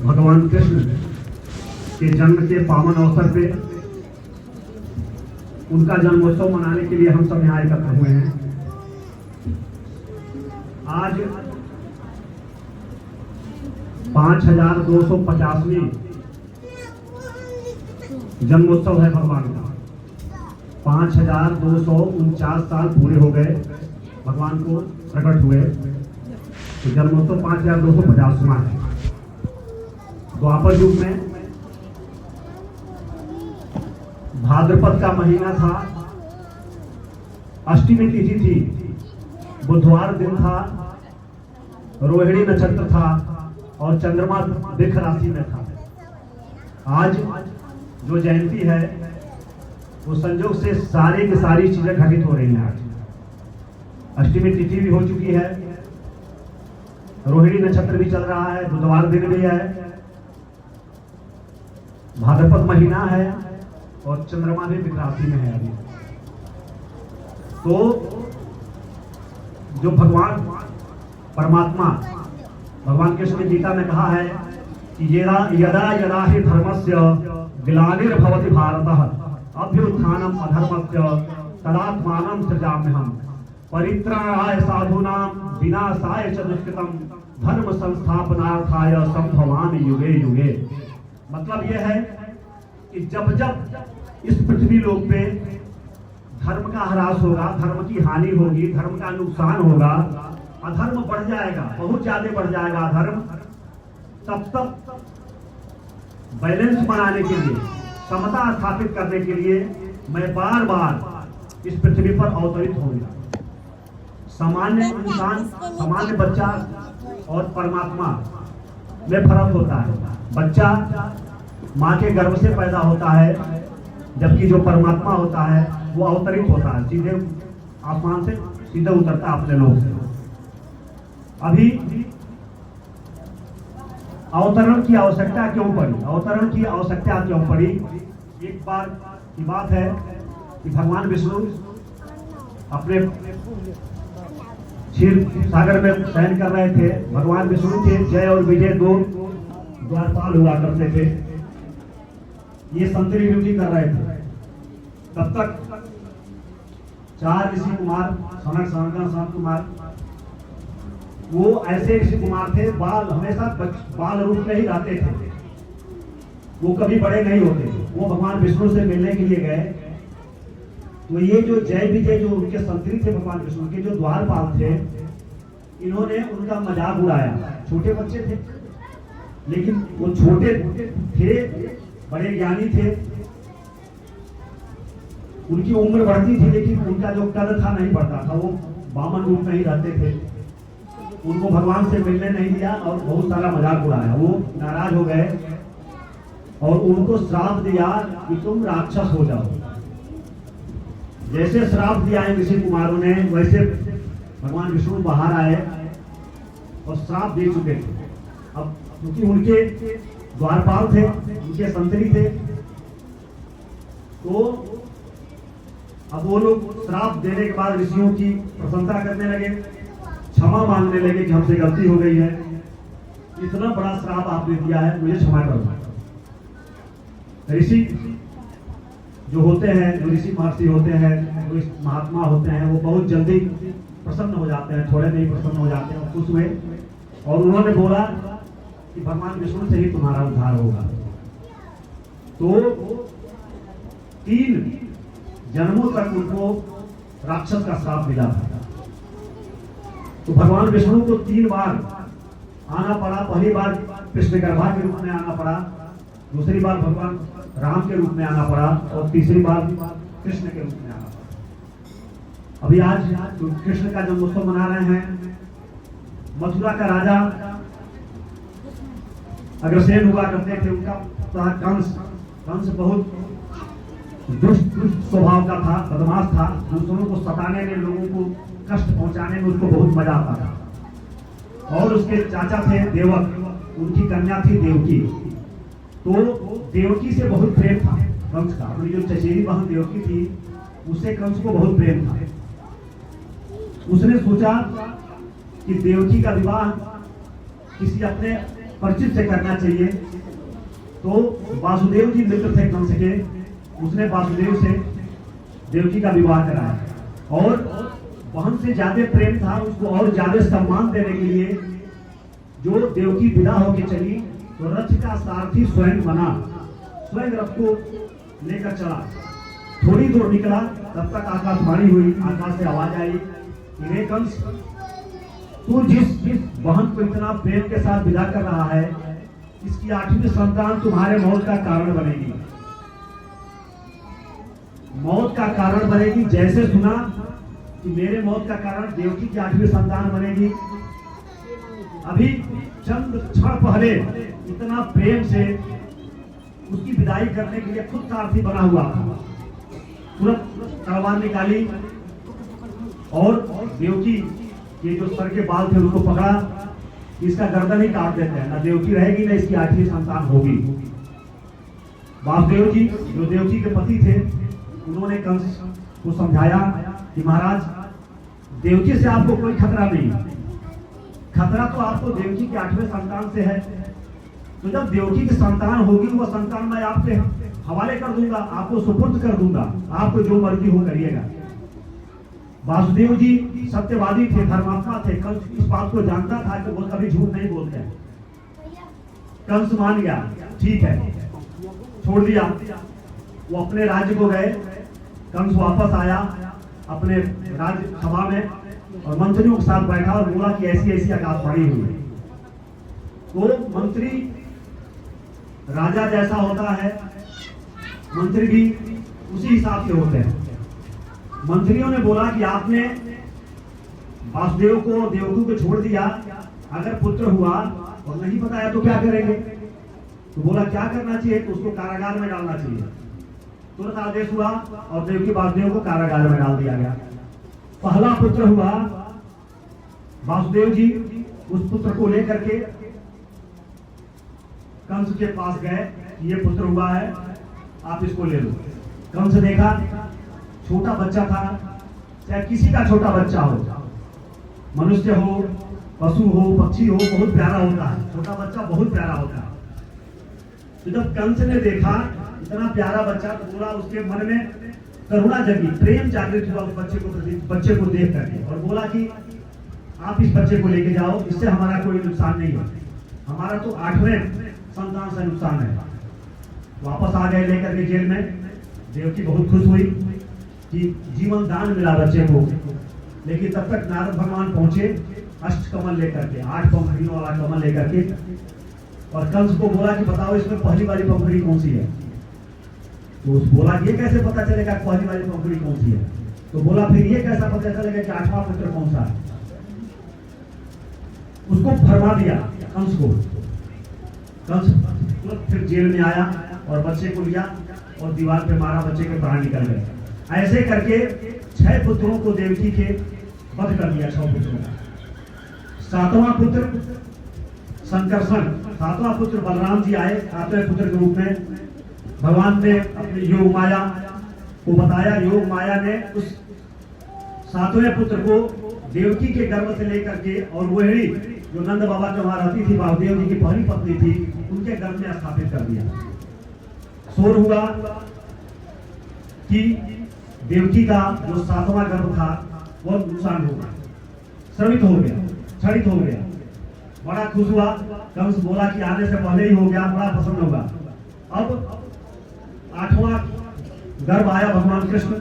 भगवान कृष्ण के जन्म के पावन अवसर पे उनका जन्मोत्सव मनाने के लिए हम सब यहाँ एकत्र हुए हैं। आज 5250वीं जन्मोत्सव है भगवान का। 5249 साल पूरे हो गए भगवान को प्रकट हुए, तो जन्मोत्सव 5250वां है। द्वापर युग में भाद्रपद का महीना था, अष्टमी तिथि थी, बुधवार दिन था, रोहिणी नक्षत्र था और चंद्रमा वृक्ष राशि में था। आज जो जयंती है वो संयोग से सारी की सारी चीजें घटित हो रही हैं। आज अष्टमी तिथि भी हो चुकी है, रोहिणी नक्षत्र भी चल रहा है, बुधवार दिन भी है, भाद्रपद महीना है और चंद्रमा भी वृक्ष राशि में है। अभी तो जो भगवान परमात्मा भगवान कृष्ण ने गीता में कहा है कि यदा यदा हि धर्मस्य ग्लानिर्भवति भारतः अभ्युत्थानम अधर्मस्य तदात्मानं सृजाम्यहम् परित्राणाय साधूनां विनाशाय च दुष्कृतं धर्म संस्थापनार्थाय संभवामि युगे युगे। मतलब यह है कि जब जब इस पृथ्वी लोक पे धर्म का ह्रास होगा, धर्म की हानि होगी, धर्म का नुकसान होगा, अधर्म बढ़ जाएगा, बहुत ज्यादा बढ़ जाएगा अधर्म, तब तक बैलेंस बनाने के लिए, समता स्थापित करने के लिए मैं बार बार इस पृथ्वी पर अवतरित होऊंगा। सामान्य इंसान, सामान्य बच्चा और परमात्मा में फर्क होता है। बच्चा माँ के गर्भ से पैदा होता है, जबकि जो परमात्मा होता है वो अवतरित होता है, सीधे आसमान से सीधे उतरता है अपने लोक से। अभी अवतरण की आवश्यकता क्यों पड़ी? अवतरण की आवश्यकता क्यों पड़ी? एक बार की बात है कि भगवान विष्णु अपने क्षीर सागर में शयन कर रहे थे। भगवान विष्णु के जय और विजय दो द्वारपाल हुआ करते थे, ये संतरी ड्यूटी कर रहे थे। तब तक 4 ऋषि कुमार, सनक सनत कुमार, वो ऐसे ऋषि कुमार थे, बाल हमेशा बाल रूप में ही रहते थे, वो कभी बड़े नहीं होते थे। वो भगवान विष्णु से मिलने के लिए गए, तो ये जो जय विजय जो उनके संतरी थे, भगवान विष्णु के जो द्वारपाल थे, इन्होंने उनका मजाक उड़ाया। छोटे बच्चे थे, लेकिन वो छोटे थे, बड़े ज्ञानी थे, उनकी उम्र बढ़ती थी, लेकिन उनका जो कद था नहीं बढ़ता था, वो वामन रूप में ही रहते थे। उनको भगवान से मिलने नहीं दिया और बहुत सारा मजाक उड़ाया। वो नाराज हो गए और उनको श्राप दिया कि तुम राक्षस हो जाओ। जैसे श्राप दिया है ऋषि कुमारों ने, वैसे भगवान विष्णु बाहर आए और श्राप दे चुके थे। अब क्योंकि उनके द्वारपाल थे, उनके संतरी थे, तो अब वो लोग श्राप देने के बाद ऋषियों की प्रशंसा करने लगे, क्षमा मांगने लगे कि हमसे गलती हो गई है, इतना बड़ा श्राप आपने दिया है, मुझे क्षमा करो। ऋषि जो होते हैं, जो ऋषि महर्षि होते हैं, जो महात्मा होते हैं, वो बहुत जल्दी प्रसन्न हो जाते हैं, थोड़े में ही प्रसन्न हो जाते हैं, खुश हुए। और उन्होंने बोला कि भगवान विष्णु से ही तुम्हारा उद्धार होगा। तो 3 जन्मों तक उनको राक्षस का श्राप मिला था। तो भगवान विष्णु को 3 बार आना पड़ा। पहली बार कृष्ण गर्भा के रूप में आना पड़ा, दूसरी बार भगवान राम के रूप में आना पड़ा और तीसरी बार कृष्ण के रूप में आना पड़ा। अभी आज जो कृष्ण का जन्मोत्सव मना रहे हैं, मथुरा का राजा अग्रसेन हुआ करते थे, उनका कंस बहुत दुष्ट स्वभाव का था, बदमाश था, दूसरों को सताने में, लोगों को कष्ट पहुंचाने में उसको बहुत मजा आता था। और उसके चाचा थे देवक, उनकी कन्या थी देवकी। तो देवकी से बहुत प्रेम था कंस का। अपनी जो चचेरी बहन देवकी थी, उससे कंस को बहुत प्रेम था। उसने सोचा कि देवकी का विवाह किसी अपने परिचित से करना चाहिए। तो वासुदेव जी मित्र थे कंस के, उसने वासुदेव से देवकी का विवाह कराया और बहन से ज्यादा प्रेम था, उसको और ज्यादा सम्मान देने के लिए जो देवकी विदा होकर चली तो रथ का सारथी स्वयं बना, स्वयं रथ को लेकर चला। थोड़ी दूर निकला तब तक आकाशवाणी हुई, आकाश से आवाज आई कि हे कंस, तू जिस बहन को इतना प्रेम के साथ विदा कर रहा है, इसकी 8वीं संतान तुम्हारे मौत का कारण बनेगी, मौत का कारण बनेगी। जैसे सुना कि मेरे मौत का कारण देवकी की 8वीं संतान बनेगी, अभी चंद क्षण पहले इतना प्रेम से उसकी विदाई करने के लिए खुद सारथी बना हुआ था, तुरंत तलवार निकाली और देवकी के जो सर के बाल थे उसको पकड़ा, इसका गर्दन ही काट देते हैं, ना देवकी रहेगी ना इसकी 8वीं संतान होगी। वासुदेव जी जो देवकी के पति थे, उन्होंने कंस को समझाया कि महाराज, देवकी से आपको कोई खतरा नहीं, खतरा तो आपको देवकी के 8वें संतान से है। तो जब देवकी की संतान होगी वह संतान मैं आपके हवाले कर दूंगा, आपको सुपुर्द कर दूंगा, आपको जो मर्जी हो करिएगा। वासुदेव जी सत्यवादी थे, धर्मात्मा थे। कंस इस बात को जानता था कि वो कभी झूठ नहीं बोलते। कंस मान गया, ठीक है, छोड़ दिया। वो अपने राज्य को गए। कंस वापस आया अपने राज्य सभा में और मंत्रियों के साथ बैठा और बोला कि ऐसी ऐसी आकाशवाणी हुई। तो मंत्री राजा जैसा होता है, मंत्री भी उसी हिसाब से होते हैं। मंत्रियों ने बोला कि आपने वासुदेव को देवकी को छोड़ दिया, अगर पुत्र हुआ और नहीं बताया तो क्या करेंगे? तो बोला क्या करना चाहिए, तो उसको कारागार में डालना चाहिए। तुरंत आदेश हुआ और देवकी वासुदेव को कारागार में डाल दिया गया। पहला पुत्र हुआ, वासुदेव जी उस पुत्र को लेकर के कंस के पास गए, ये पुत्र हुआ है, आप इसको ले लो। कंस देखा छोटा बच्चा था, चाहे किसी का छोटा बच्चा हो, मनुष्य हो, पशु हो, पक्षी हो, बहुत प्यारा होता है, छोटा बच्चा बहुत प्यारा होता है। तो जब कंस ने देखा इतना प्यारा बच्चा, तो बोला, उसके मन में करुणा जगी, प्रेम जागृत हुआ उस बच्चे को देख करके, और बोला कि आप इस बच्चे को लेके जाओ, इससे हमारा कोई नुकसान नहीं है, हमारा तो 8वें संतान से नुकसान है। वापस आ गए लेकर के जेल में। देवकी बहुत खुश हुई कि जीवन दान मिला बच्चे को। लेकिन तब तक नारद भगवान पहुंचे अष्ट कमल लेकर के, 8 पंखुड़ियों वाला कमल लेकर के, और कंस को बोला कि बताओ इसमें पहली वाली पंखुड़ी कौन सी है। तो उस बोला ये कैसे पता चलेगा पहली वाली पंखुड़ी कौन सी है? तो बोला फिर ये कैसा पता चलेगा कि 8वां पुत्र कौन सा है? उसको फरमा दिया कंस को। कंस तुरंत फिर जेल में आया और बच्चे को लिया और दीवार पे मारा, बच्चे के प्राण निकल गए। ऐसे करके 6 पुत्रों को देवकी के वध कर दिया, 6 पुत्रों का। 7वां पुत्र संकर्षण, 7वां पुत्र बलराम जी आए 7वें पुत्र के रूप में। भगवान ने अपनी योग माया को बताया। योग माया ने उस 7वें पुत्र को देवकी के गर्भ से लेकर के, और वही जो नंद बाबा के वहां रहती थी, वासुदेव जी की पहली पत्नी थी, उनके गर्भ में स्थापित कर दिया। शोर हुआ कि देवकी का जो 7वां गर्भ था वह नुकसान होगा, श्रमित हो गया, क्षणित हो गया। बड़ा खुश हुआ। कंस बोला कि आने से पहले ही हो गया, बड़ा प्रसन्न होगा। अब 8वां गर्भ आया भगवान कृष्ण।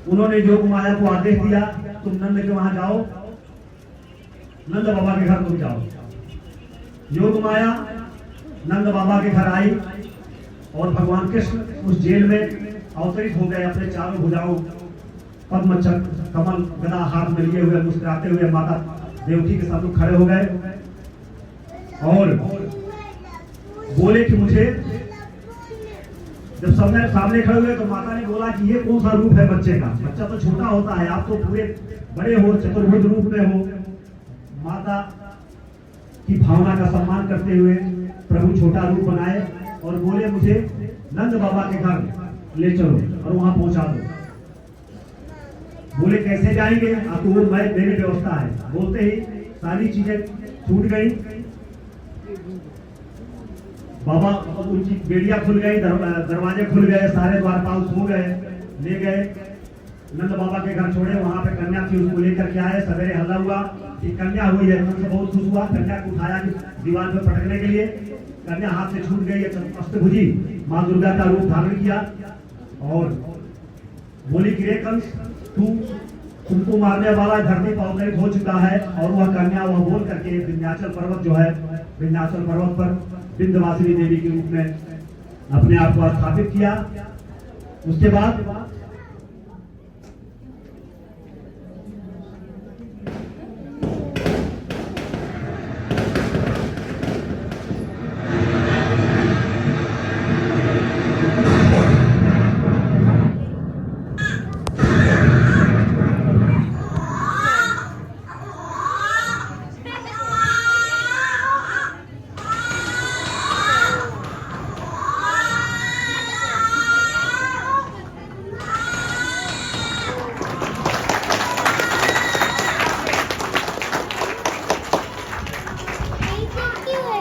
उन्होंने योग माया को आदेश दिया, तुम नंद के वहां जाओ, नंद बाबा के घर तुम जाओ। योग माया नंद बाबा के घर आई और भगवान कृष्ण उस जेल में अवतरित हो गए, अपने चारों भुजाओं पद्म चक्र कमल गदा हाथ में लिए हुए, मुस्कुराते हुए माता देवकी के सामने खड़े हो गए और बोले कि मुझे, जब सबने सामने खड़े हुए तो माता ने बोला कि ये कौन सा रूप है बच्चे का? बच्चा तो छोटा होता है, आप तो पूरे बड़े हो, चतुर्भुज रूप में हो। माता की भावना का सम्मान करते हुए प्रभु छोटा रूप बनाए और बोले मुझे नंद बाबा के घर ले चलो और वहां पहुंचा दो। बोले कैसे जाएंगे? आपको वो मेरी व्यवस्था है। बोलते ही सारी चीजें छूट गई बाबा उनकी बेड़ियां खुल गई, दरवाजे खुल गए, सारे द्वारपाल सो गए, ले गए नंद बाबा के घर छोड़े। वहां पे कन्या थी, उसको लेकर के आए। सवेरे हल्ला हुआ कि कन्या हुई है, सबसे बहुत खुश हुआ। कन्या को उठाया दीवार पे पटकने के लिए, कन्या हाथ से छूट गई, अष्टभुजी माँ दुर्गा का रूप धारण किया और बोली कि रे कंस, तुमको मारने वाला धरती पर अवतरित हो चुका है। और वह कन्या वह बोल करके विंध्याचल पर्वत जो है, विंध्याचल पर्वत पर विंध्यवासिनी देवी के रूप में अपने आप को स्थापित किया। उसके बाद